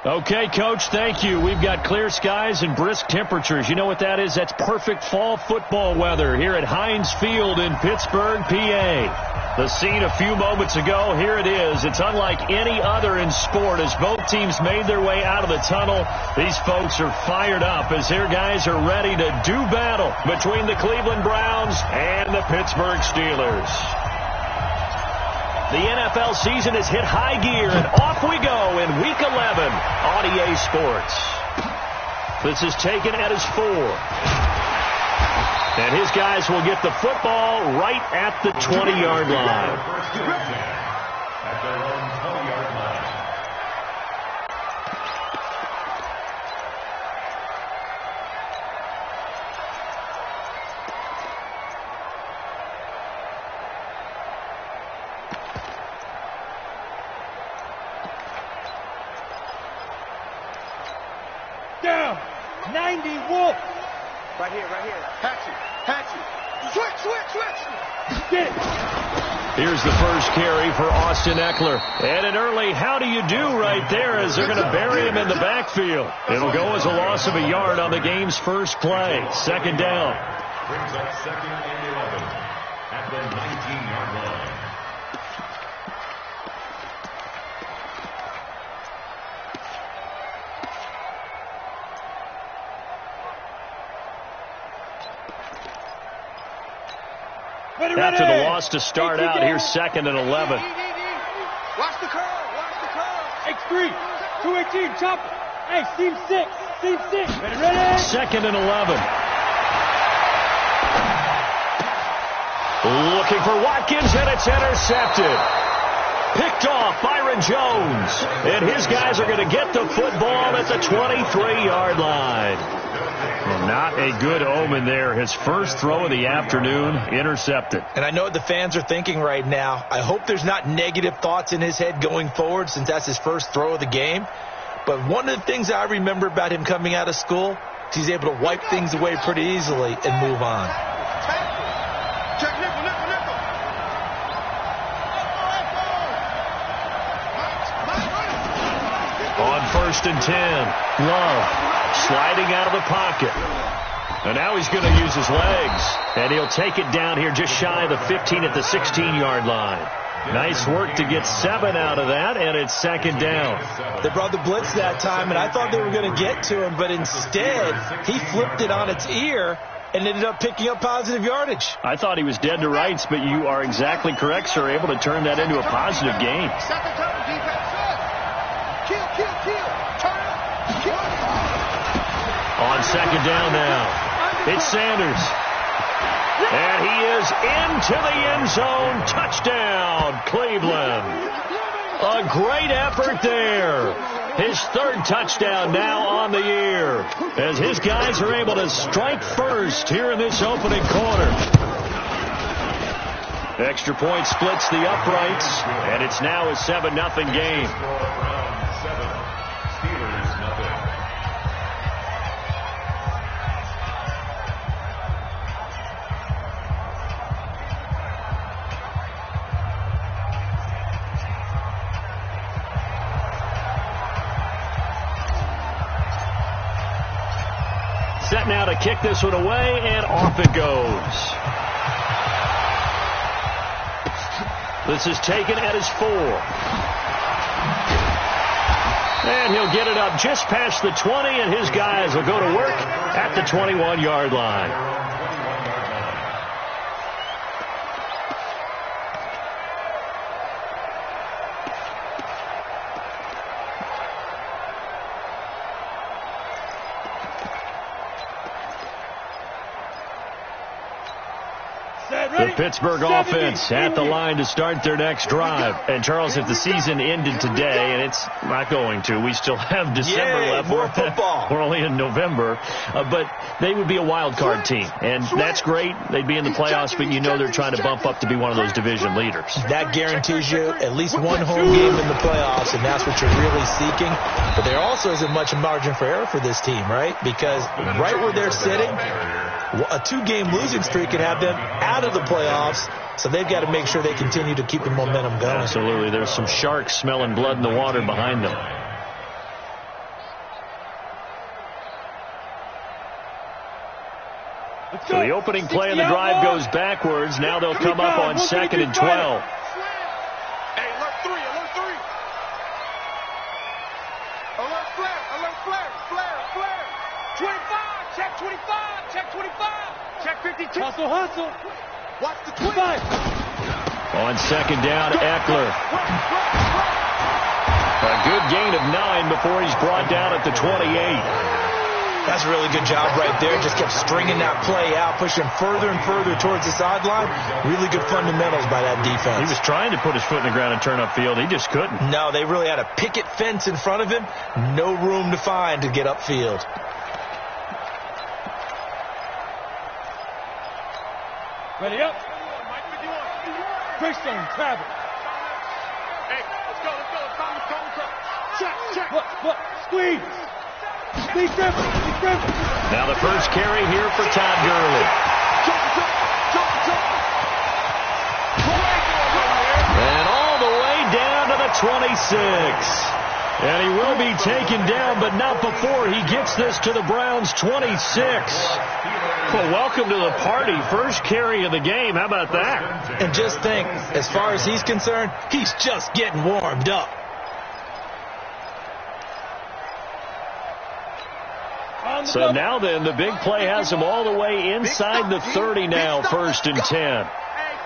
Okay, Coach, thank you. We've got clear skies and brisk temperatures. You know what that is? That's perfect fall football weather here at Heinz Field in Pittsburgh, PA. The scene a few moments ago, here it is. It's unlike any other in sport as both teams made their way out of the tunnel. These folks are fired up as their guys are ready to do battle between the Cleveland Browns and the Pittsburgh Steelers. The NFL season has hit high gear, and off we go in Week 11 on EA Sports. This is taken at his 4. And his guys will get the football right at the 20-yard line. At their own 20-yard line. Down. 90 Wolf. Right here. Hatchet. Switch. Get it. Here's the first carry for Austin Eckler. And an early how do you do right there as they're going to bury him in the backfield. It'll go as a loss of a yard on the game's first play. Second down. Brings up 2nd and 11 at the 19-yard line. After the loss to start out, here's 2nd and 11. Watch the curl. X3. 218. Chop. Hey, seam 6. Ready. 2nd and 11. Looking for Watkins, and it's intercepted. Picked off Byron Jones. And his guys are going to get the football at the 23-yard line. Well, not a good omen there. His first throw of the afternoon, intercepted. And I know what the fans are thinking right now. I hope there's not negative thoughts in his head going forward since that's his first throw of the game. But one of the things I remember about him coming out of school, he's able to wipe things away pretty easily and move on. Check nickel. On 1st and 10, Love sliding out of the pocket. And now he's going to use his legs. And he'll take it down here just shy of the 15 at the 16-yard line. Nice work to get 7 out of that, and it's 2nd down. They brought the blitz that time, and I thought they were going to get to him, but instead he flipped it on its ear and ended up picking up positive yardage. I thought he was dead to rights, but you are exactly correct, sir. Able to turn that into a positive gain. Second down, defense. Kill. Turn it. Kill. On 2nd down now, it's Sanders. And he is into the end zone. Touchdown, Cleveland. A great effort there. His 3rd touchdown now on the year as his guys are able to strike first here in this opening quarter. Extra point splits the uprights, and it's now a 7-0 game. Browns 7, Steelers nothing. Set now to kick this one away, and off it goes. This is taken at his 4. And he'll get it up just past the 20, and his guys will go to work at the 21-yard line. The Pittsburgh offense at the line to start their next drive. And, Charles, if the season ended today, and it's not going to, we still have December left. More football. We're only in November. But they would be a wild card team. And that's great. They'd be in the playoffs, but you know they're trying to bump up to be one of those division leaders. That guarantees you at least one home game in the playoffs, and that's what you're really seeking. But there also isn't much margin for error for this team, right? Because right where they're sitting, a 2-game losing streak can have them out of the playoffs, so they've got to make sure they continue to keep the momentum going. Absolutely. There's some sharks smelling blood in the water behind them. So the opening play of the drive goes backwards. Now they'll come up on 2nd and 12. Hey, alert 3, alert 3. Alert flare, alert flare, flare, flare. 25, check 25, check 25, check 52. Hustle, hustle. Watch the 25. On 2nd down, Eckler. A good gain of 9 before he's brought down at the 28. That's a really good job right there. Just kept stringing that play out, pushing further and further towards the sideline. Really good fundamentals by that defense. He was trying to put his foot in the ground and turn upfield. He just couldn't. No, they really had a picket fence in front of him. No room to find to get upfield. Ready up. Christian, travel. Hey, let's go, let's go. Come. Check, check. What? Squeeze. Squeeze Trevor. Now the first carry here for Todd Gurley. Jump. And all the way down to the 26. And he will be taken down, but not before he gets this to the Browns' 26. Well, welcome to the party. First carry of the game. How about that? And just think, as far as he's concerned, he's just getting warmed up. So now then, the big play has him all the way inside the 30 now, 1st and 10. Hey,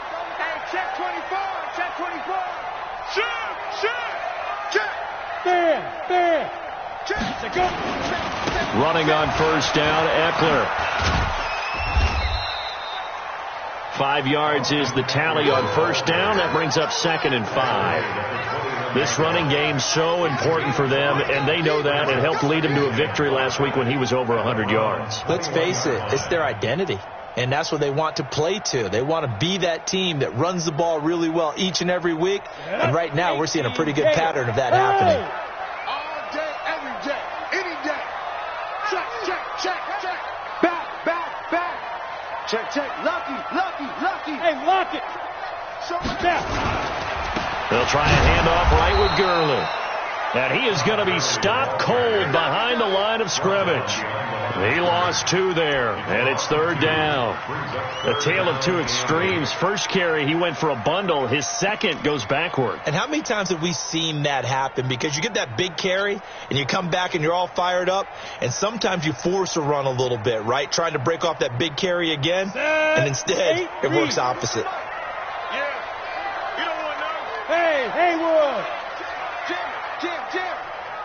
check 24, check 24. Check. Fair. Check. Go. Running on 1st down, Eckler. 5 yards is the tally on 1st down. That brings up 2nd and 5. This running game so important for them, and they know that. It helped lead them to a victory last week when he was over 100 yards. Let's face it, it's their identity, and that's what they want to play to. They want to be that team that runs the ball really well each and every week, and right now we're seeing a pretty good pattern of that happening. All day, every day, any day. Check. Back. Check. Lucky. Hey, lock it. Snap. They'll try a handoff right with Gurley. And he is going to be stopped cold behind the line of scrimmage. He lost 2 there, and it's 3rd down. A tale of 2 extremes. First carry, he went for a bundle. His second goes backward. And how many times have we seen that happen? Because you get that big carry, and you come back and you're all fired up, and sometimes you force a run a little bit, right? Trying to break off that big carry again, and instead it works opposite. Hey, Haywood. Jim.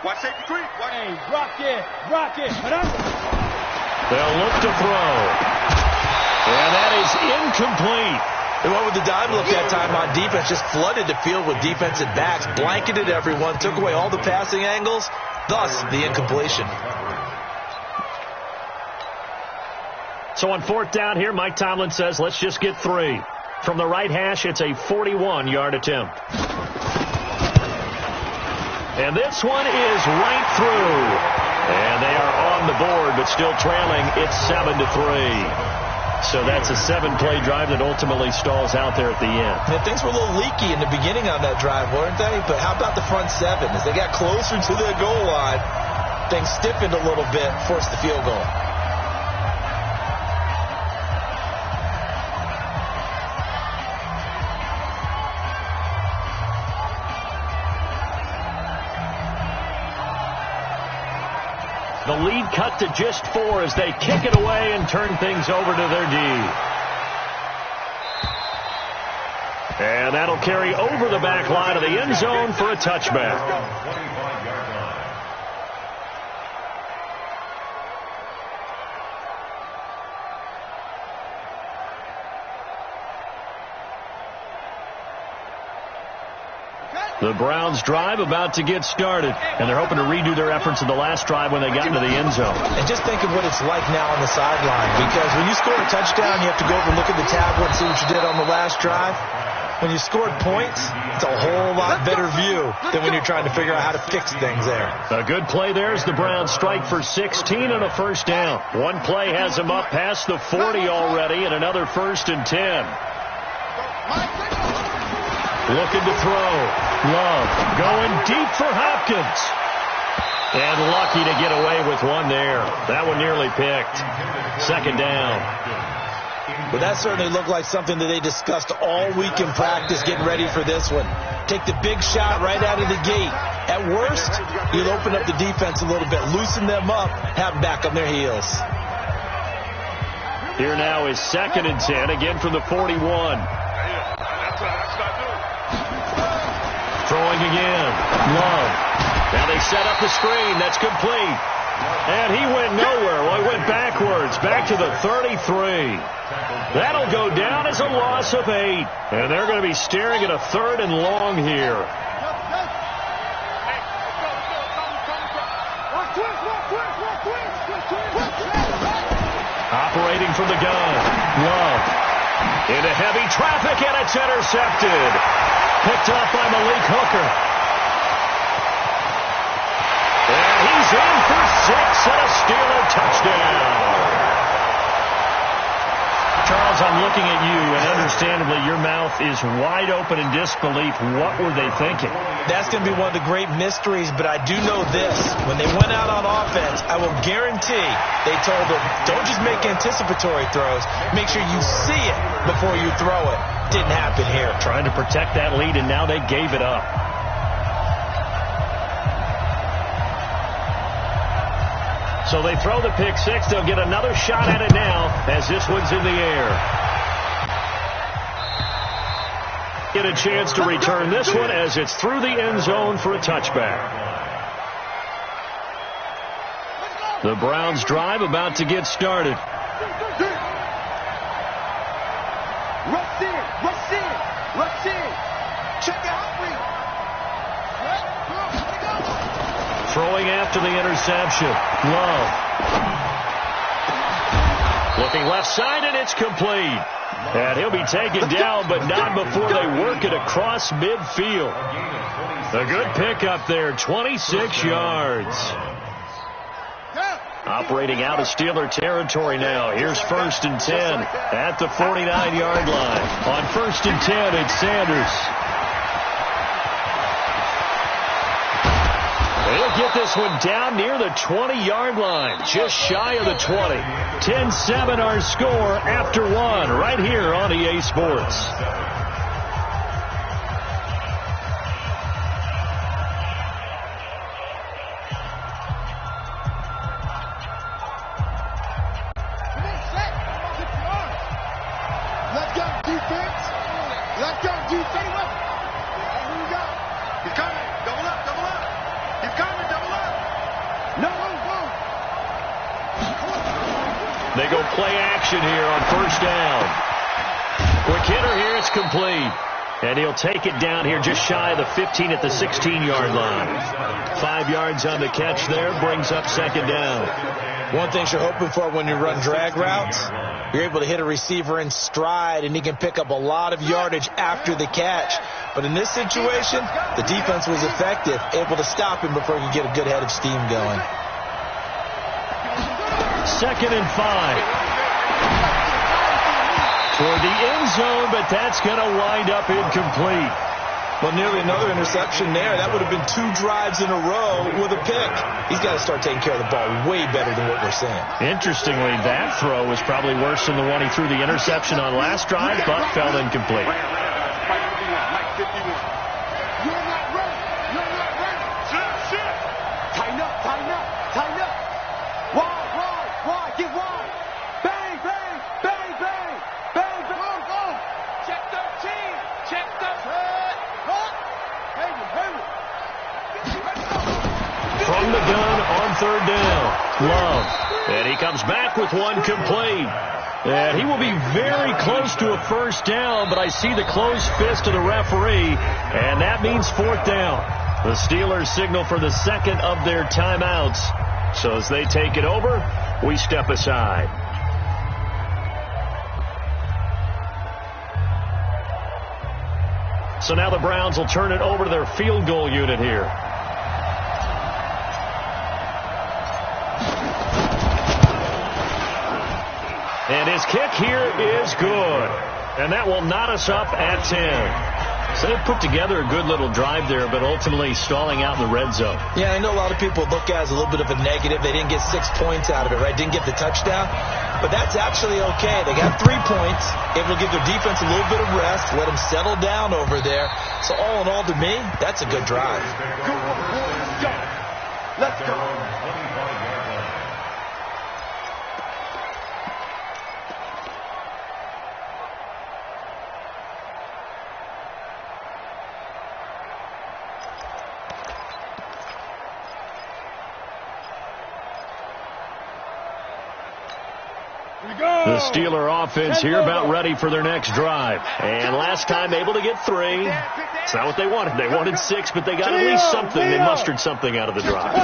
Watch safety creep. Hey, rock it. They'll look to throw. And that is incomplete. And what with the dime look that time on defense, just flooded the field with defensive backs, blanketed everyone, took away all the passing angles, thus the incompletion. So on 4th down here, Mike Tomlin says, let's just get 3. From the right hash, it's a 41-yard attempt. And this one is right through. And they are on the board, but still trailing. It's 7-3. So that's a 7-play drive that ultimately stalls out there at the end. And things were a little leaky in the beginning on that drive, weren't they? But how about the front 7? As they got closer to the goal line, things stiffened a little bit, forced the field goal. The lead cut to just 4 as they kick it away and turn things over to their D. And that'll carry over the back line of the end zone for a touchback. The Browns drive about to get started, and they're hoping to redo their efforts in the last drive when they got into the end zone. And just think of what it's like now on the sideline, because when you score a touchdown, you have to go over and look at the tablet and see what you did on the last drive. When you scored points, it's a whole lot better view than when you're trying to figure out how to fix things there. A good play there as the Browns strike for 16 on a 1st down. One play has them up past the 40 already, and another 1st and 10. Looking to throw. Love going deep for Hopkins. And lucky to get away with one there. That one nearly picked. Second down. Well, that certainly looked like something that they discussed all week in practice getting ready for this one. Take the big shot right out of the gate. At worst, you'll open up the defense a little bit, loosen them up, have them back on their heels. Here now is 2nd and 10, again from the 41. Throwing again. Love. Now they set up the screen. That's complete. And he went nowhere. Well, he went backwards, back to the 33. That'll go down as a loss of 8. And they're going to be staring at a 3rd and long here. Operating from the gun. Love. Into heavy traffic, and it's intercepted. Picked up by Malik Hooker. And he's in for 6 and a Steeler touchdown. Charles, I'm looking at you, and understandably, your mouth is wide open in disbelief. What were they thinking? That's going to be one of the great mysteries, but I do know this. When they went out on offense, I will guarantee they told them, don't just make anticipatory throws. Make sure you see it before you throw it. Didn't happen here. Trying to protect that lead, and now they gave it up. So they throw the pick 6. They'll get another shot at it now as this one's in the air. Get a chance to return this one as it's through the end zone for a touchback. The Browns drive about to get started. Rush in, rush in, rush in. Check the hot read. Throwing after the interception. Love. Looking left side, and it's complete. And he'll be taken down, but not before they work it across midfield. A good pickup there, 26 yards. Operating out of Steeler territory now. Here's 1st and 10 at the 49-yard line. On 1st and 10, it's Sanders. They'll get this one down near the 20-yard line, just shy of the 20. 10-7 our score after 1 right here on EA Sports. Let's go, defense. Let's go, defense. Here we go. He's coming. Double up, double up. He's coming, double up. No, no. They go play action here on 1st down. Quick hitter here, it's complete. And he'll take it down here just shy of the 15 at the 16-yard line. 5 yards on the catch there, brings up 2nd down. One thing you're hoping for when you run drag routes, you're able to hit a receiver in stride, and he can pick up a lot of yardage after the catch. But in this situation, the defense was effective, able to stop him before he could get a good head of steam going. 2nd and 5. Toward the end zone, but that's going to wind up incomplete. Well, nearly another interception there. That would have been 2 drives in a row with a pick. He's got to start taking care of the ball way better than what we're seeing. Interestingly, that throw was probably worse than the one he threw the interception on last drive, but fell incomplete. You're not ready. You're not ready. Shit. Tighten up, tighten up, tighten up. Wide, get wide. Bang, bang, bang, bang, bang, bang. Go. Check 13. Check 13. From the gun on 3rd down. Love. And he comes back with one complete. And he will be very close to a 1st down, but I see the closed fist of the referee, and that means 4th down. The Steelers signal for the 2nd of their timeouts. So as they take it over, we step aside. So now the Browns will turn it over to their field goal unit here. And his kick here is good. And that will knot us up at 10. So they put together a good little drive there, but ultimately stalling out in the red zone. Yeah, I know a lot of people look at it as a little bit of a negative. They didn't get 6 points out of it, right? Didn't get the touchdown. But that's actually okay. They got 3 points, able to give their defense a little bit of rest, let them settle down over there. So all in all, to me, that's a good drive. Good one, boys. Go. Let's go. The Steeler offense here about ready for their next drive. And last time able to get 3. It's not what they wanted. They wanted 6, but they got at least something. They mustered something out of the drive.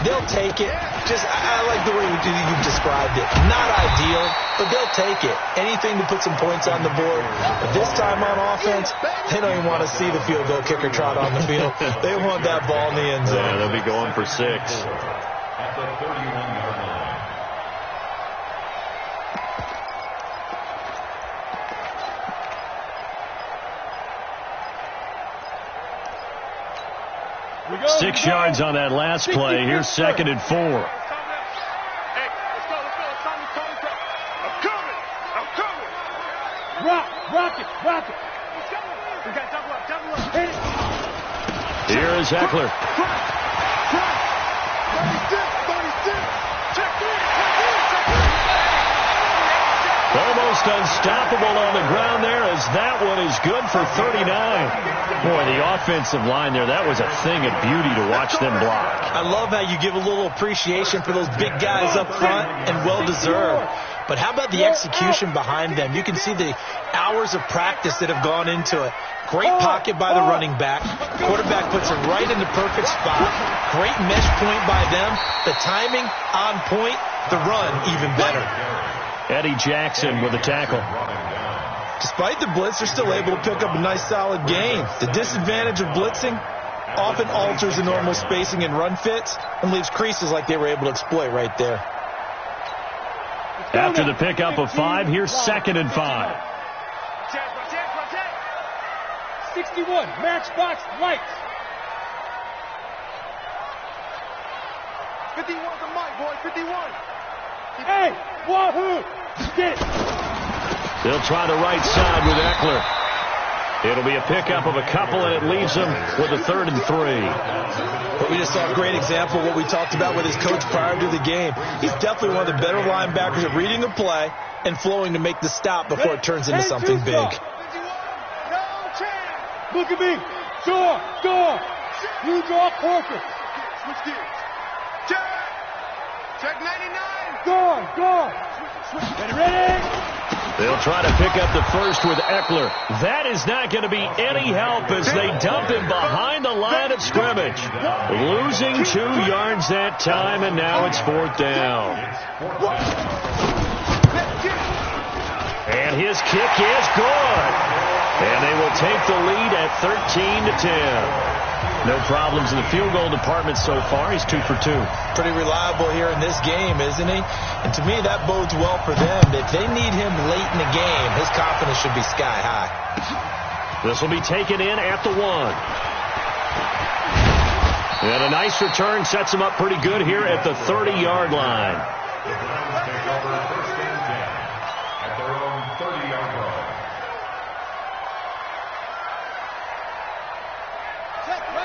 They'll take it. I like the way you described it. Not ideal, but they'll take it. Anything to put some points on the board. But this time on offense, they don't even want to see the field goal kicker trot on the field. They want that ball in the end zone. Yeah, they'll be going for 6. At the 31-yard line. 6 yards on that last play. Here's 2nd and 4. Hey, let's go. I'm coming. Rock it. We got double up. Hit it. Here is Eckler. 36. Check in. Almost unstoppable on the ground there, as that one is good for 39. Boy, the offensive line there, that was a thing of beauty to watch them block. I love how you give a little appreciation for those big guys up front, and well-deserved. But how about the execution behind them? You can see the hours of practice that have gone into it. Great pocket by the running back. Quarterback puts it right in the perfect spot. Great mesh point by them. The timing on point. The run even better. Eddie Jackson with a tackle. Despite the blitz, they're still able to pick up a nice solid gain. The disadvantage of blitzing often alters the normal spacing and run fits and leaves creases like they were able to exploit right there. After the pickup of 5, here's 2nd and 5. 61, matchbox lights. 51's a mic, boy. 51. Hey, wahoo! Get it. They'll try the right side with Eckler. It'll be a pickup of a couple, and it leaves them with a 3rd and 3. But we just saw a great example of what we talked about with his coach prior to the game. He's definitely one of the better linebackers at reading a play and flowing to make the stop before it turns into something big. Look at me. Door. You draw portrait. Switch gears. Check 99. Go. Ready? They'll try to pick up the first with Eckler. That is not going to be any help as they dump him behind the line of scrimmage. Losing 2 yards that time, and now it's 4th down. And his kick is good. And they will take the lead at 13-10. No problems in the field goal department so far. He's 2 for 2. Pretty reliable here in this game, isn't he? And to me, that bodes well for them. If they need him late in the game, his confidence should be sky high. This will be taken in at the 1. And a nice return sets him up pretty good here at the 30-yard line. The Browns take over 1st and 10 at their own 30-yard line.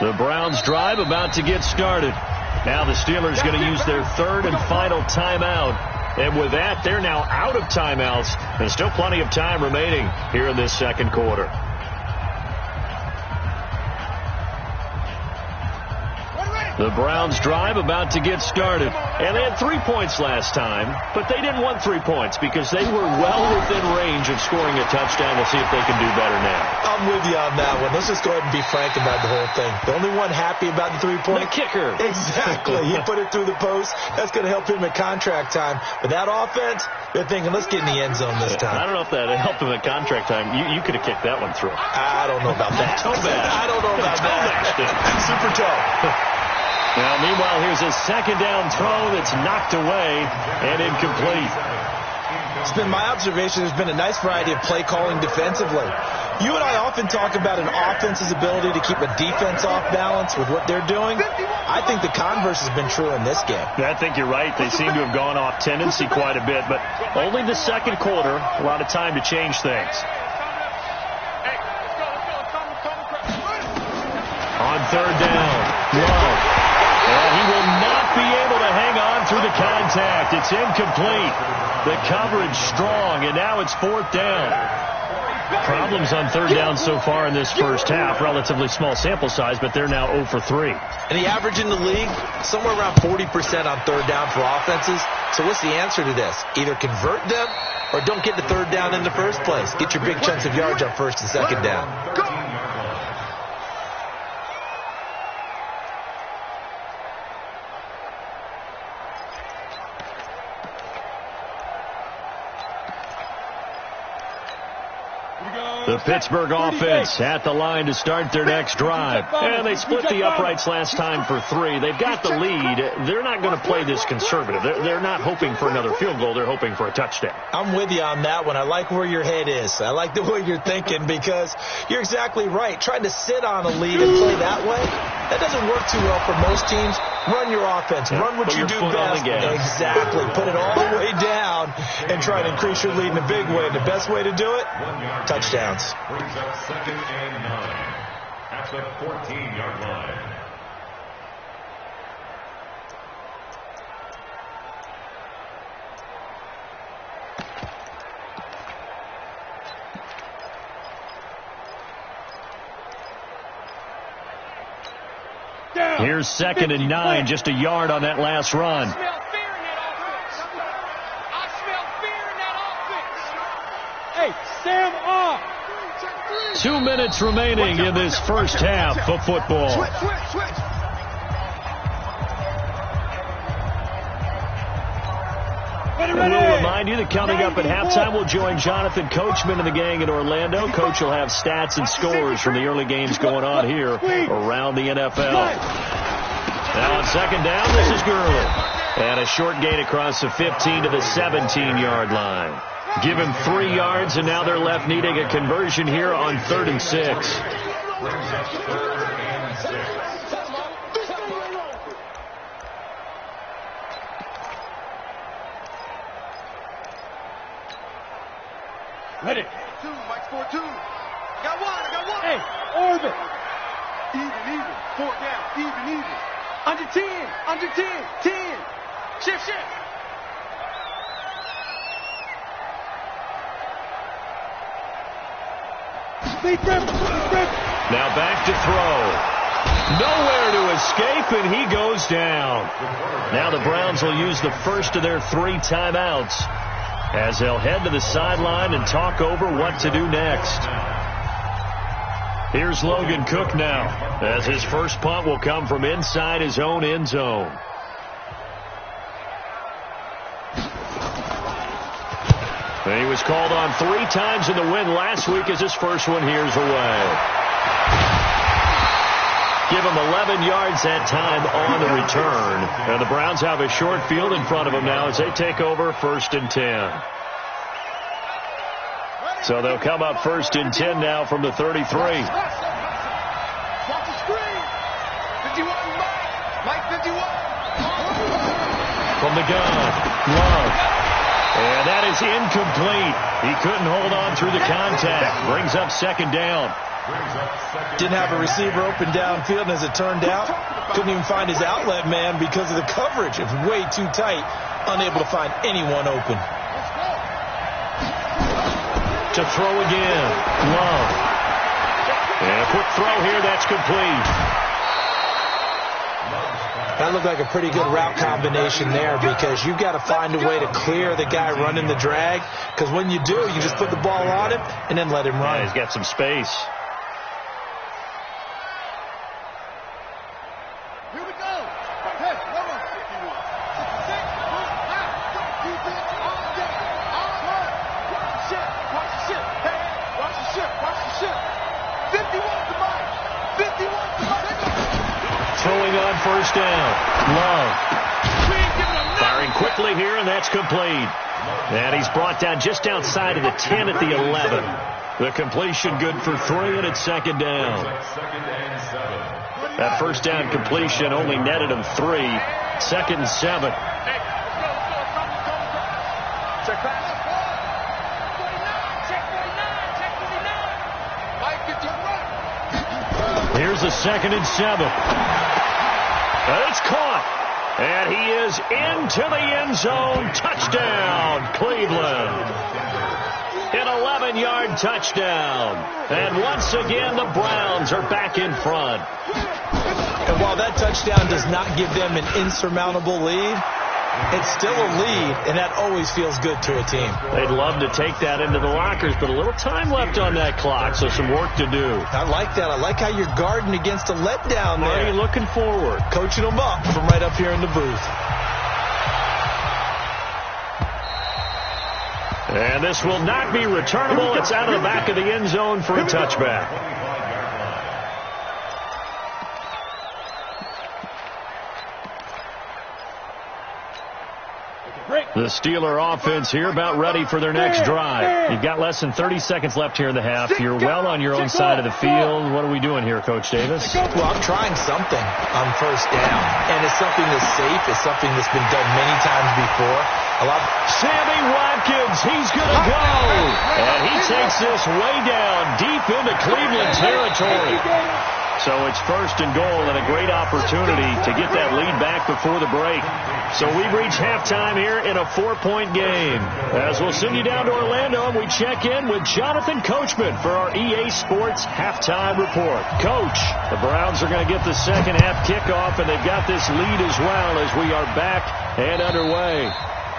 The Browns drive about to get started. Now the Steelers going to use their 3rd and final timeout. And with that, they're now out of timeouts. There's still plenty of time remaining here in this 2nd quarter. The Browns drive about to get started. And they had 3 points last time, but they didn't want 3 points because they were well within range of scoring a touchdown. We'll see if they can do better now. I'm with you on that one. Let's just go ahead and be frank about the whole thing. The only one happy about the 3-point. The kicker. Exactly. He put it through the post. That's going to help him at contract time. But that offense, they're thinking, let's get in the end zone this time. I don't know if that helped him at contract time. You could have kicked that one through. I don't know about that. Toe bash. I don't know about that. Super toe. Now, meanwhile, here's a 2nd down throw that's knocked away and incomplete. It's been my observation there's been a nice variety of play calling defensively. You and I often talk about an offense's ability to keep a defense off balance with what they're doing. I think the converse has been true in this game. I think you're right. They seem to have gone off tendency quite a bit, but only the second quarter, a lot of time to change things. On third down, Love. And he will not be able to hang on through the contact. It's incomplete. The coverage strong, and now it's fourth down. Problems on third down so far in this first half. Relatively small sample size, but they're now 0 for 3. And the average in the league, somewhere around 40% on third down for offenses. So what's the answer to this? Either convert them or don't get to third down in the first place. Get your big chunks of yards on first and second down. The Pittsburgh offense at the line to start their next drive. And they split the uprights last time for 3. They've got the lead. They're not going to play this conservative. They're not hoping for another field goal. They're hoping for a touchdown. I'm with you on that one. I like where your head is. I like the way you're thinking because you're exactly right. Trying to sit on a lead and play that way, that doesn't work too well for most teams. Run your offense. Run what you do best. Exactly. Put it all the way down and try to increase your lead in a big way. The best way to do it, touchdowns. Brings up 2nd and 9 at the 14-yard line. Here's 2nd and 9, just a yard on that last run. I smell fear in that offense. Hey, Sam off. 2 minutes remaining in this first half of football. Switch. We'll remind you that coming up at halftime, we'll join Jonathan Coachman and the gang in Orlando. Coach will have stats and scores from the early games going on here around the NFL. Now on second down, this is Gurley. And a short gain across the 15 to the 17-yard line. Give him 3 yards, and now they're left needing a conversion here on 3rd and 6. Ready. 2, Mike's 4-2. I got one. Hey, orbit. Even. 4 down. Even. Under 10. 10. Shift. Now back to throw. Nowhere to escape, and he goes down. Now the Browns will use the first of their 3 timeouts as they'll head to the sideline and talk over what to do next. Here's Logan Cook now, as his first punt will come from inside his own end zone. He was called on 3 times in the win last week as his first one here's away. Give him 11 yards that time on the return. And the Browns have a short field in front of them now as they take over 1st and 10. So they'll come up 1st and 10 now from the 33. Watch the screen. 51, Mike 51. From the gun, Love. And that is incomplete. He couldn't hold on through the contact. Brings up 2nd down. Didn't have a receiver open downfield, and as it turned out, couldn't even find his outlet man because of the coverage. It was way too tight, unable to find anyone open. To throw again, Love. And a quick throw here, that's complete. That looked like a pretty good route combination there because you've got to find a way to clear the guy running the drag, because when you do, you just put the ball on him and then let him run. Yeah, he's got some space. Here we go. Hey, hold on. 51. 66. Watch the ship. Hey, watch the ship. 51 to Mike. 51 to Mike. Throwing on 1st down. Love. Firing quickly here, and that's complete. And he's brought down just outside of the 10 at the 11. The completion good for 3, and it's second down. That first down completion only netted him 3. Second and 7. Here's a second and 7. It's caught. And he is into the end zone. Touchdown, Cleveland. An 11-yard touchdown. And once again, the Browns are back in front. And while that touchdown does not give them an insurmountable lead, it's still a lead, and that always feels good to a team. They'd love to take that into the lockers, but a little time left on that clock, so some work to do. I like that. I like how you're guarding against a letdown there. Marty looking forward. Coaching them up from right up here in the booth. And this will not be returnable. It's out of the back of the end zone for a touchback. The Steeler offense here about ready for their next drive. You've got less than 30 seconds left here in the half. You're well on your own side of the field. What are we doing here, Coach Davis? Well, I'm trying something on first down, and it's something that's safe. It's something that's been done many times before. Sammy Watkins, he's going to go. And he takes this way down deep into Cleveland territory. So it's first and goal and a great opportunity to get that lead back before the break. So we've reached halftime here in a 4-point game. As we'll send you down to Orlando, and we check in with Jonathan Coachman for our EA Sports Halftime Report. Coach, the Browns are going to get the second half kickoff, and they've got this lead as well as we are back and underway.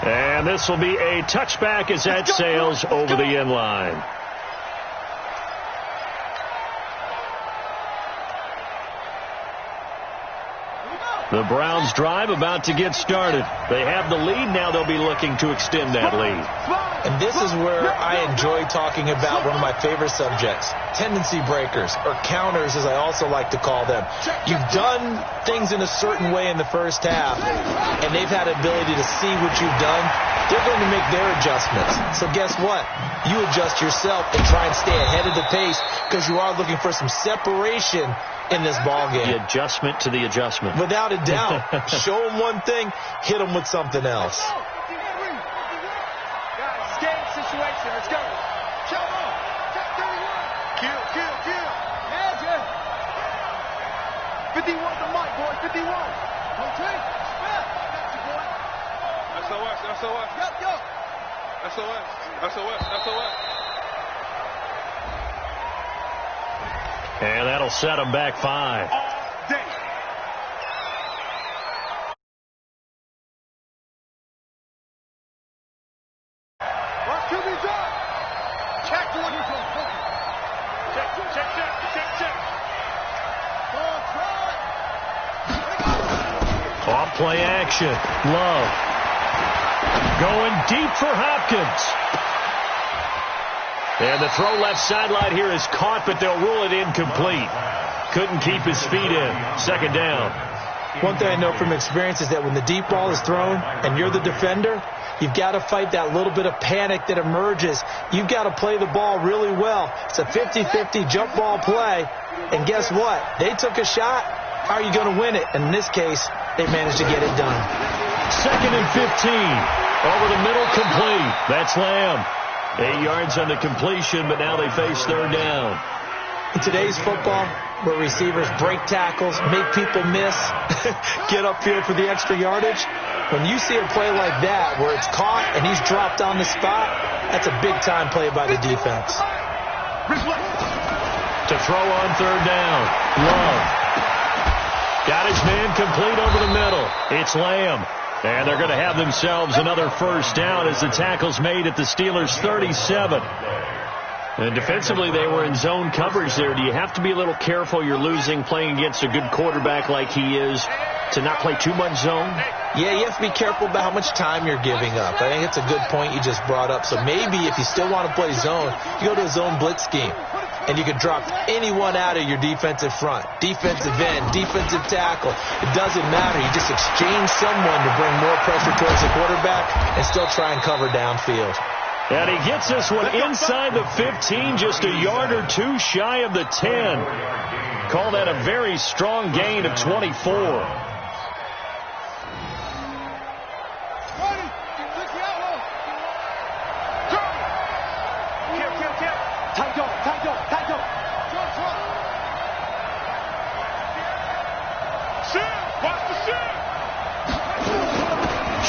And this will be a touchback as that sails over the end line. The Browns drive about to get started. They have the lead. Now they'll be looking to extend that lead. And this is where I enjoy talking about one of my favorite subjects, tendency breakers, or counters as I also like to call them. You've done things in a certain way in the first half, and they've had ability to see what you've done. They're going to make their adjustments. So guess what? You adjust yourself and try and stay ahead of the pace because you are looking for some separation in this ball game. The adjustment to the adjustment. Without a doubt. Show them one thing, hit them with something else. Guys, game situation. Let's go. Kill. Yeah, 51 the mic, boy. 51. SOS. Yep. SOS. And that'll set them back 5. Off play action. Love. Going deep for Hopkins. And the throw left sideline here is caught, but they'll rule it incomplete. Couldn't keep his feet in. Second down. One thing I know from experience is that when the deep ball is thrown and you're the defender, you've got to fight that little bit of panic that emerges. You've got to play the ball really well. It's a 50-50 jump ball play. And guess what? They took a shot. How are you going to win it? And in this case, they managed to get it done. Second and 15. Over the middle, complete. That's Lamb. 8 yards on the completion, but now they face third down. In today's football, where receivers break tackles, make people miss, get upfield for the extra yardage, when you see a play like that where it's caught and he's dropped on the spot, that's a big-time play by the defense. To throw on third down, Love. Got his man complete over the middle. It's Lamb. And they're going to have themselves another first down as the tackle's made at the Steelers' 37. And defensively, they were in zone coverage there. Do you have to be a little careful? You're losing playing against a good quarterback like he is to not play too much zone? Yeah, you have to be careful about how much time you're giving up. I think it's a good point you just brought up. So maybe if you still want to play zone, you go to a zone blitz scheme. And you can drop anyone out of your defensive front, defensive end, defensive tackle. It doesn't matter. You just exchange someone to bring more pressure towards the quarterback and still try and cover downfield. And he gets this one inside the 15, just a yard or two shy of the 10. Call that a very strong gain of 24.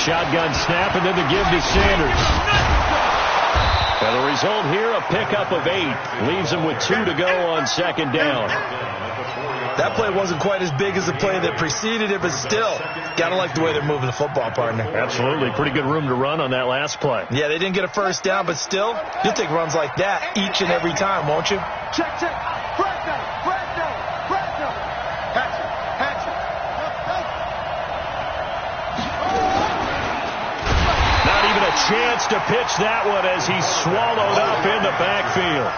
Shotgun snap, and then the give to Sanders. And the result here, a pickup of 8. Leaves him with 2 to go on second down. That play wasn't quite as big as the play that preceded it, but still, got to like the way they're moving the football, partner. Absolutely. Pretty good room to run on that last play. Yeah, they didn't get a first down, but still, you'll take runs like that each and every time, won't you? Check. Not even a chance to pitch that one as he's swallowed up in the backfield.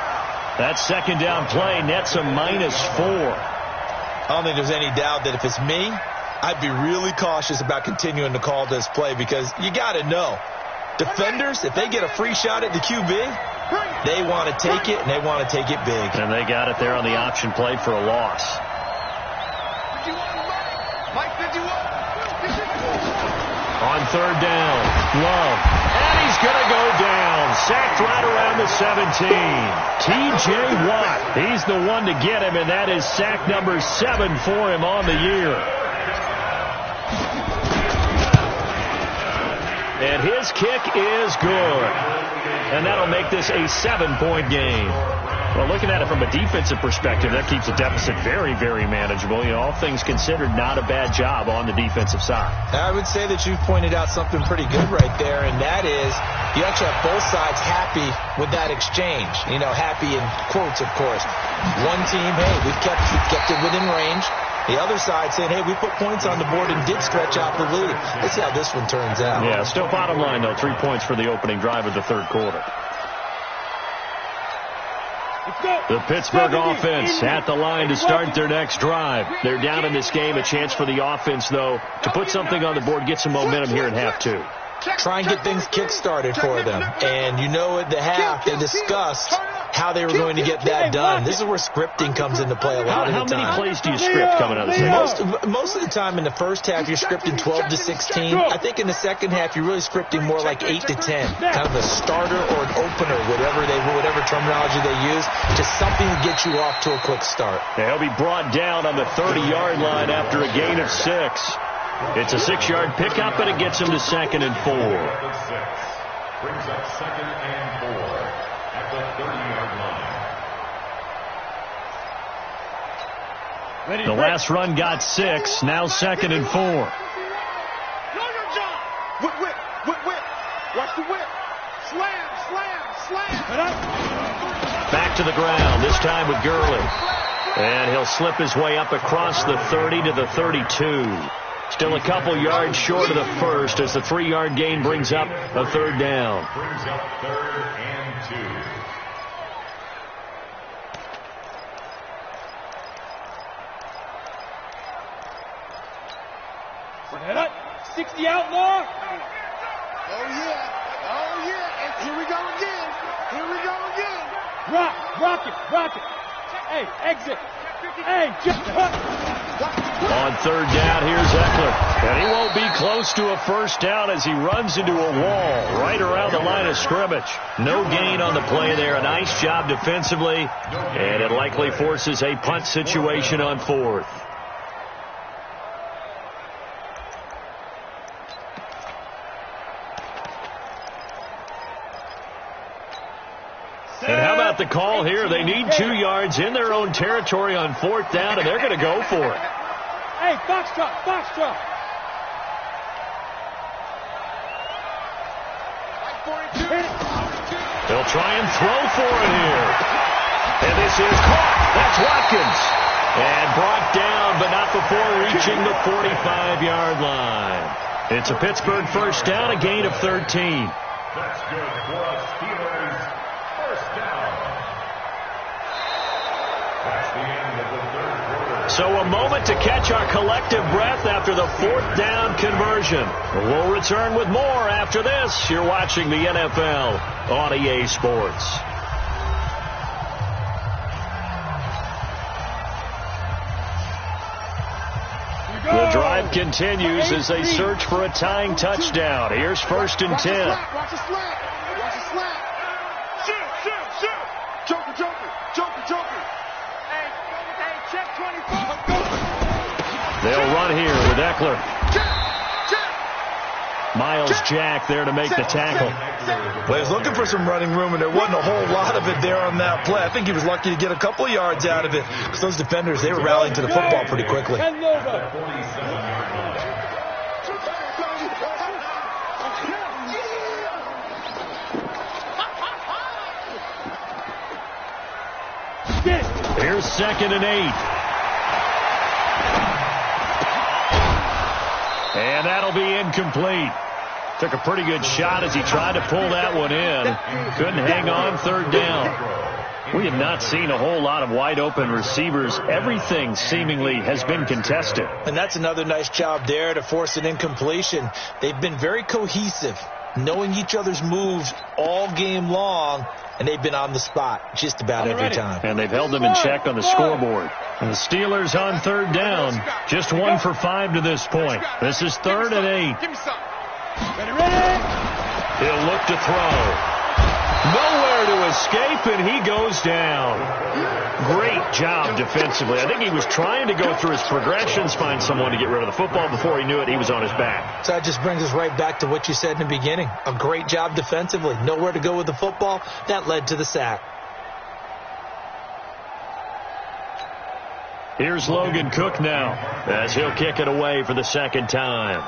That second down play nets a -4. I don't think there's any doubt that if it's me, I'd be really cautious about continuing to call this play because you got to know, defenders, if they get a free shot at the QB, they want to take it, and they want to take it big. And they got it there on the option play for a loss. On third down, Love. And he's going to go down. Sacked right around the 17. T.J. Watt, he's the one to get him, and that is sack number 7 for him on the year. And his kick is good. And that'll make this a 7-point game. Well, looking at it from a defensive perspective, that keeps the deficit very, very manageable. You know, all things considered, not a bad job on the defensive side. I would say that you pointed out something pretty good right there, and that is you actually have both sides happy with that exchange. You know, happy in quotes, of course. One team, hey, we've kept it within range. The other side saying, hey, we put points on the board and did stretch out the lead. Let's see how this one turns out. Yeah, still bottom line, though, 3 points for the opening drive of the third quarter. The Pittsburgh offense at the line to start their next drive. They're down in this game. A chance for the offense, though, to put something on the board, get some momentum here in half 2. Try and get things kick-started for them. And you know at the half, they discussed how they were going to get that done. This is where scripting comes into play a lot of the time. How many plays do you script coming out of the second? Most of the time in the first half, you're scripting 12 to 16. I think in the second half, you're really scripting more like 8 to 10. Kind of a starter or an opener, whatever terminology they use. Just something to get you off to a quick start. They'll be brought down on the 30-yard line after a gain of 6. It's a 6-yard pickup, and it gets him to 2nd and 4. Brings up 2nd and 4 at the 30-yard line. The last run got 6. Now 2nd and 4. Whip. Watch the whip. Slam. Back to the ground, this time with Gurley. And he'll slip his way up across the 30 to the 32. Still a couple yards short of the first as the 3-yard gain brings up a third down. Brings up 3rd and 2. 60 outlaw. Oh, yeah. And here we go again. Rock it. Hey, exit. Hey, On third down, here's Eckler. And he won't be close to a first down as he runs into a wall right around the line of scrimmage. No gain on the play there. A nice job defensively. And it likely forces a punt situation on 4th. And how about the call here? They need 2 yards in their own territory on 4th down, and they're going to go for it. Hey, Foxtrot. They'll try and throw for it here. And this is caught. That's Watkins. And brought down, but not before reaching the 45-yard line. It's a Pittsburgh first down, a gain of 13. That's good for a Steelers first down. That's the end of the third quarter. So a moment to catch our collective breath after the 4th down conversion. We'll return with more after this. You're watching the NFL on EA Sports. The drive continues as they search for a tying touchdown. Here's 1st and 10. Watch the slant. Watch the slant. Shoot. Joker. Hey, check 24. They'll run here with Eckler. Miles Jack there to make the tackle. Well, he was looking for some running room, and there wasn't a whole lot of it there on that play. I think he was lucky to get a couple of yards out of it because those defenders, they were rallying to the football pretty quickly. Here's 2nd and 8. And that'll be incomplete. Took a pretty good shot as he tried to pull that one in. Couldn't hang on 3rd down. We have not seen a whole lot of wide open receivers. Everything seemingly has been contested. And that's another nice job there to force an incompletion. They've been very cohesive, knowing each other's moves all game long, and they've been on the spot just about every time. And they've held them in check on the scoreboard. And the Steelers on 3rd down, just 1 for 5 to this point. This is 3rd and 8. Give me some. He'll look to throw. Nowhere to escape, and he goes down. Great job defensively. I think he was trying to go through his progressions, find someone to get rid of the football. Before he knew it, he was on his back. So that just brings us right back to what you said in the beginning. A great job defensively. Nowhere to go with the football. That led to the sack. Here's Logan Cook now as he'll kick it away for the 2nd time.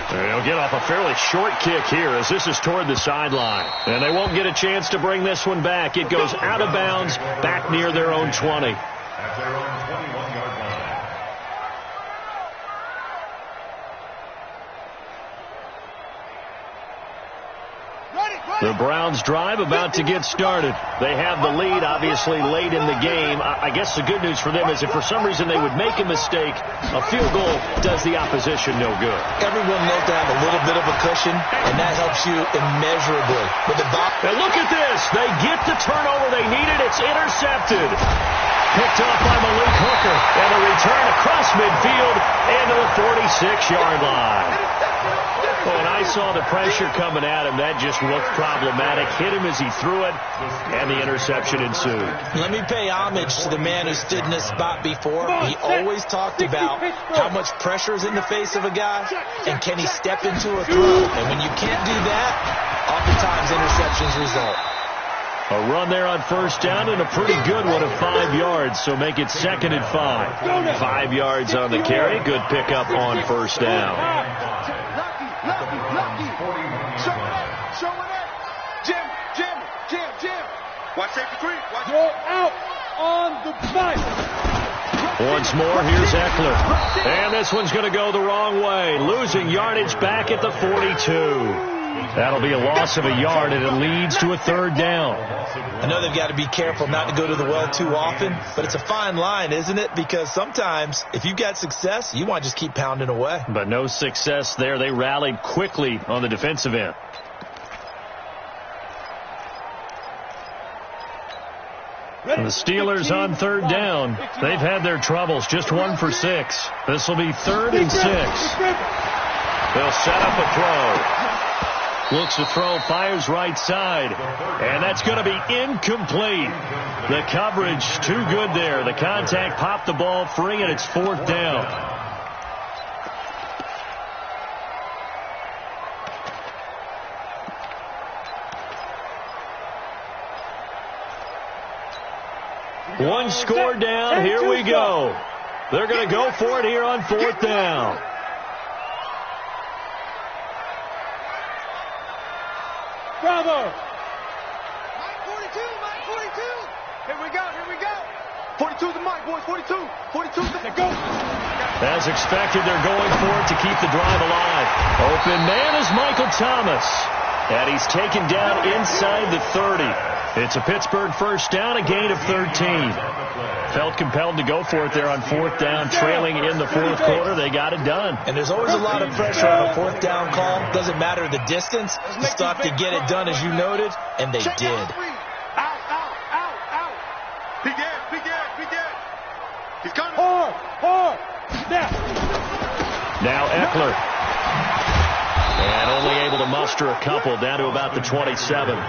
They'll get off a fairly short kick here as this is toward the sideline. And they won't get a chance to bring this one back. It goes out of bounds back near their own 20. At their own 21-yard line. The Browns drive about to get started. They have the lead, obviously, late in the game. I guess the good news for them is if for some reason they would make a mistake, a field goal does the opposition no good. Everyone knows to have a little bit of a cushion, and that helps you immeasurably. With the and look at this. They get the turnover they needed. It's intercepted. Picked off by Malik Hooker. And a return across midfield into the 46-yard line. When I saw the pressure coming at him, that just looked problematic. Hit him as he threw it, and the interception ensued. Let me pay homage to the man who stood in this spot before. He always talked about how much pressure is in the face of a guy, and can he step into a throw. And when you can't do that, oftentimes interceptions result. A run there on 1st down and a pretty good one of 5 yards, so make it 2nd and 5. 5 yards on the carry. Good pickup on 1st down. Show it up. Jim. Watch safety 3. Go out on the back. Once more, here's Eckler. And this one's going to go the wrong way. Losing yardage back at the 42. That'll be a loss of a yard, and it leads to a 3rd down. I know they've got to be careful not to go to the well too often, but it's a fine line, isn't it? Because sometimes if you've got success, you want to just keep pounding away. But no success there. They rallied quickly on the defensive end. And the Steelers on 3rd down. They've had their troubles. Just 1 for 6. This will be 3rd and 6. They'll set up a throw. Looks to throw, fires right side. And that's going to be incomplete. The coverage too good there. The contact popped the ball free, and it's 4th down. One score down. Here we go. They're going to go for it here on 4th down. Bravo. Mike 42. Here we go. 42's the mic, boys. 42's the Go. As expected, they're going for it to keep the drive alive. Open man is Michael Thomas. And he's taken down inside the 30. It's a Pittsburgh first down, a gain of 13. Felt compelled to go for it there on fourth down, trailing in the fourth quarter. They got it done. And there's always a lot of pressure on a fourth down call. Doesn't matter the distance. You still have to get it done, as you noted, and they did. He's coming. Hard. Now Eckler. And only able to muster a couple down to about the 27.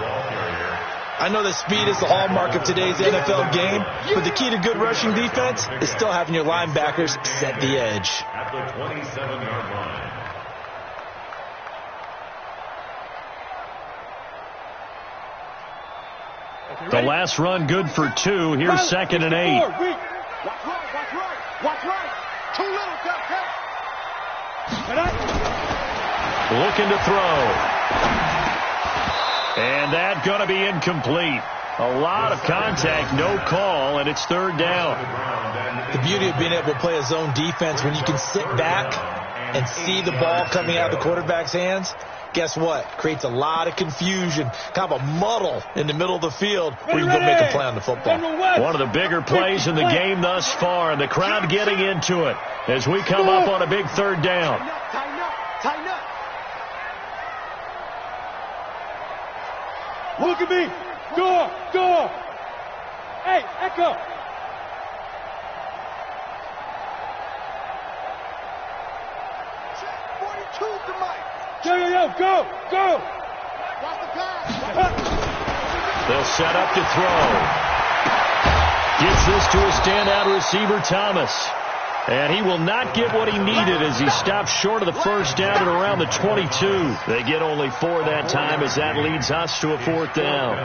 I know that speed is the hallmark of today's NFL game, but the key to good rushing defense is still having your linebackers set the edge. At the 27-yard line. The last run good for 2. Here's 2nd and 8. Watch right. Too little, Looking to throw. And that's going to be incomplete. A lot of contact, no call, and it's third down. The beauty of being able to play a zone defense when you can sit back and see the ball coming out of the quarterback's hands, guess what? Creates a lot of confusion, kind of a muddle in the middle of the field where you can go make a play on the football. One of the bigger plays in the game thus far, and the crowd getting into it as we come up on a big third down. Tighten up. Look at me. Door. Hey, Echo. Check 42 to Mike. Yo, go. Watch the pass. They'll set up to throw. Gets this to a standout receiver, Thomas. And he will not get what he needed as he stops short of the first down at around the 22. They get only 4 that time as that leads us to a fourth down.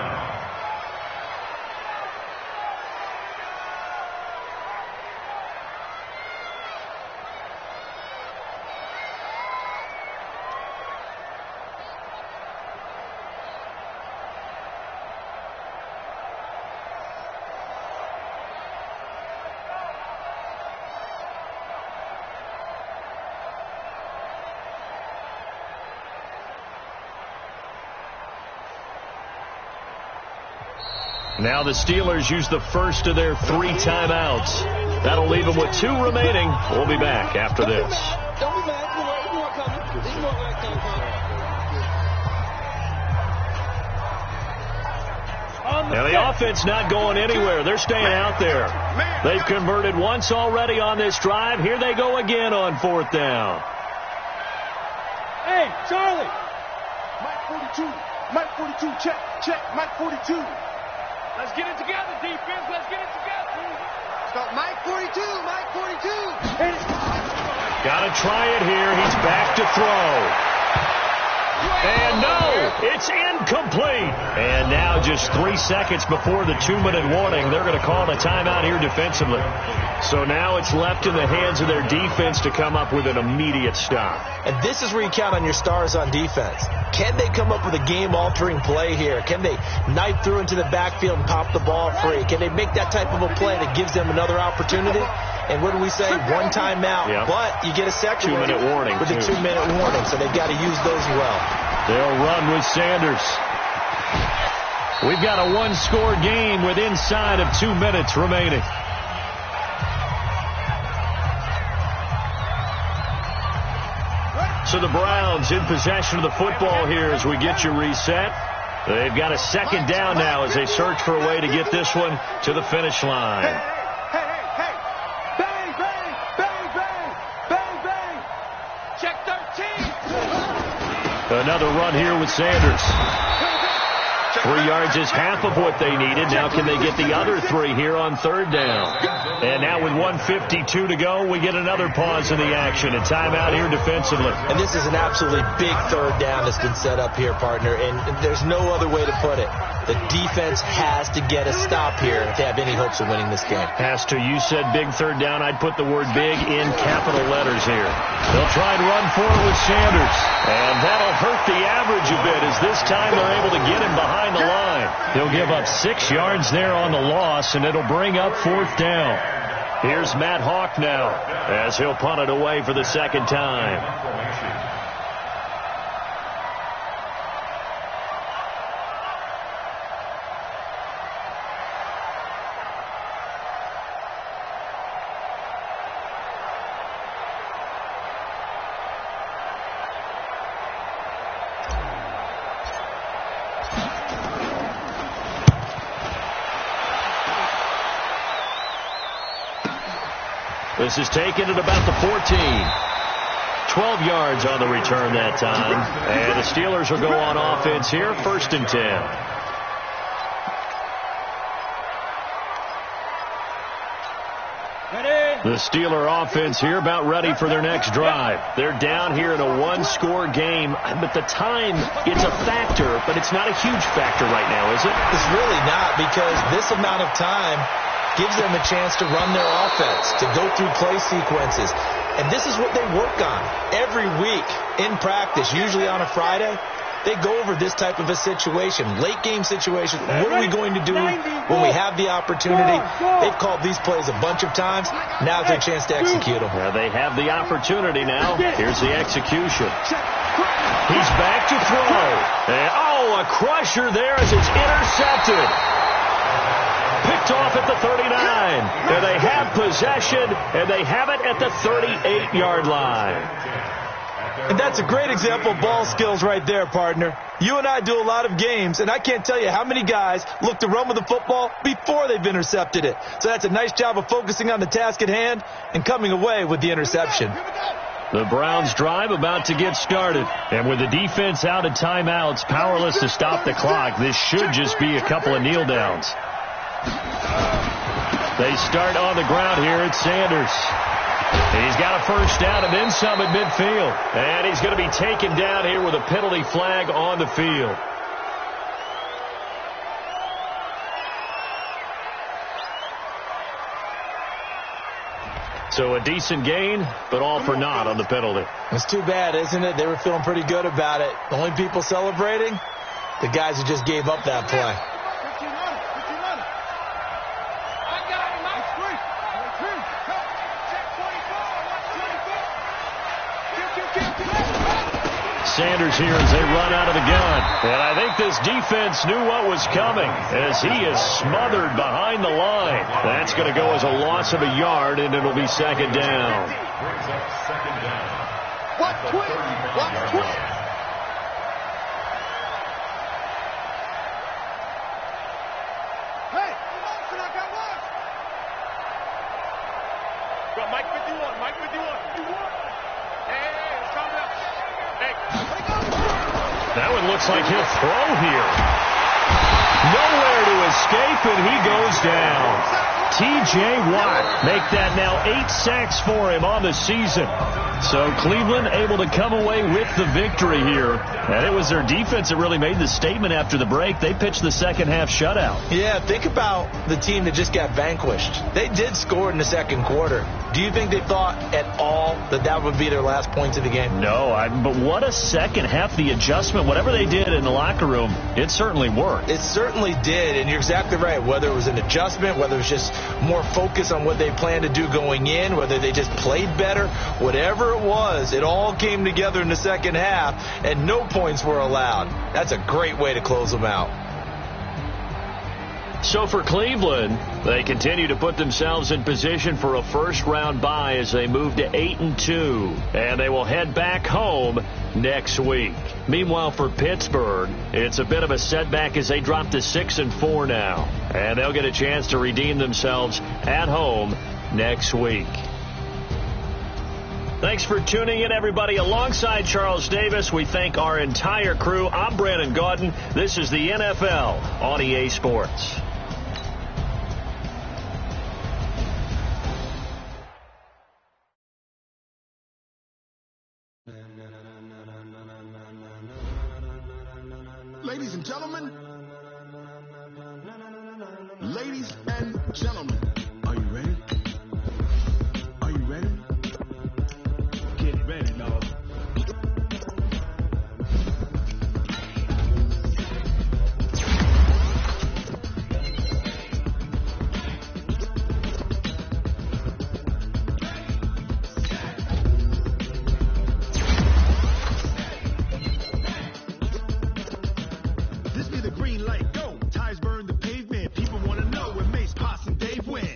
Now the Steelers use the first of their 3 timeouts. That'll leave them with 2 remaining. We'll be back after this. Don't be mad. There's more coming. There's more where it came from. Now the offense not going anywhere. They're staying out there. They've converted once already on this drive. Here they go again on fourth down. Hey, Charlie. Mike 42. Check. Mike 42. Let's get it together, defense. Let's get it together. Stop. Mike 42. Got to try it here. He's back to throw. And no, it's incomplete. And now just 3 seconds before the 2-minute warning, they're going to call a timeout here defensively. So now it's left in the hands of their defense to come up with an immediate stop. And this is where you count on your stars on defense. Can they come up with a game-altering play here? Can they knife through into the backfield and pop the ball free? Can they make that type of a play that gives them another opportunity? And what do we say? 1 timeout. Yep. But you get a second 2-minute warning. With a 2-minute warning, so they've got to use those well. They'll run with Sanders. We've got a 1-score game with inside of 2 minutes remaining. So the Browns in possession of the football here as we get you reset. They've got a second down now as they search for a way to get this one to the finish line. Hey. Bang. Check 13. Another run here with Sanders. 3 yards is half of what they needed. Now can they get the other 3 here on third down? And now with 1:52 to go, we get another pause in the action. A timeout here defensively. And this is an absolutely big third down that's been set up here, partner. And there's no other way to put it. The defense has to get a stop here if they have any hopes of winning this game. Has to. You said big third down. I'd put the word big in capital letters here. They'll try and run for it with Sanders. And that'll hurt the average a bit as this time they're able to get him behind the line. He'll give up 6 yards there on the loss, and it'll bring up fourth down. Here's Matt Hawk now as he'll punt it away for the second time. This is taken at about the 14. 12 yards on the return that time. And the Steelers will go on offense here, 1st and 10. The Steeler offense here about ready for their next drive. They're down here in a one-score game, but the time, it's a factor, but it's not a huge factor right now, is it? It's really not, because this amount of time gives them a chance to run their offense, to go through play sequences. And this is what they work on every week in practice, usually on a Friday. They go over this type of a situation, late game situation. What are we going to do when we have the opportunity? They've called these plays a bunch of times. Now's their chance to execute them. Well, they have the opportunity now. Here's the execution. He's back to throw. And, a crusher there as it's intercepted. Picked off at the 39. And they have possession, and they have it at the 38-yard line. And that's a great example of ball skills right there, partner. You and I do a lot of games, and I can't tell you how many guys look to run with the football before they've intercepted it. So that's a nice job of focusing on the task at hand and coming away with the interception. The Browns drive about to get started. And with the defense out of timeouts, powerless to stop the clock, this should just be a couple of kneel downs. They start on the ground here at Sanders. He's got a first down and then some at midfield. And he's going to be taken down here with a penalty flag on the field. So a decent gain, but all for naught on the penalty. It's too bad, isn't it? They were feeling pretty good about it. The only people celebrating, the guys who just gave up that play. Sanders here as they run out of the gun. And I think this defense knew what was coming as he is smothered behind the line. That's going to go as a loss of a yard, and it'll be 2nd down. Watch quick! Watch quick! Hey! I got one! Got Mike 51, Mike 51. Hey, it's coming up. Hey. That one looks like he'll throw here. Nowhere to escape, and he goes down. T.J. Watt make that now 8 sacks for him on the season. So Cleveland able to come away with the victory here. And it was their defense that really made the statement after the break. They pitched the second half shutout. Yeah, think about the team that just got vanquished. They did score in the second quarter. Do you think they thought at all that that would be their last points of the game? No, but what a second half. The adjustment, whatever they did in the locker room, it certainly worked. It certainly did, and you're exactly right. Whether it was an adjustment, whether it was just more focus on what they planned to do going in, whether they just played better, whatever it was, it all came together in the second half, and no points were allowed. That's a great way to close them out. So for Cleveland, they continue to put themselves in position for a first-round bye as they move to 8-2, and they will head back home next week. Meanwhile, for Pittsburgh, it's a bit of a setback as they drop to 6-4 now, and they'll get a chance to redeem themselves at home next week. Thanks for tuning in, everybody. Alongside Charles Davis, we thank our entire crew. I'm Brandon Gaudin. This is the NFL on EA Sports. Ladies and gentlemen, are you ready? Are you ready? Get ready, dog. This be the green light, go. Ties burn the pavement. People want to know when Mace, Posse, and Dave win.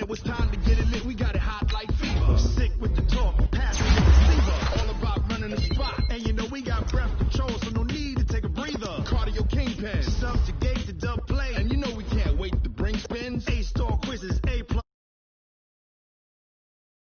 Now it's time to get it lit. We got it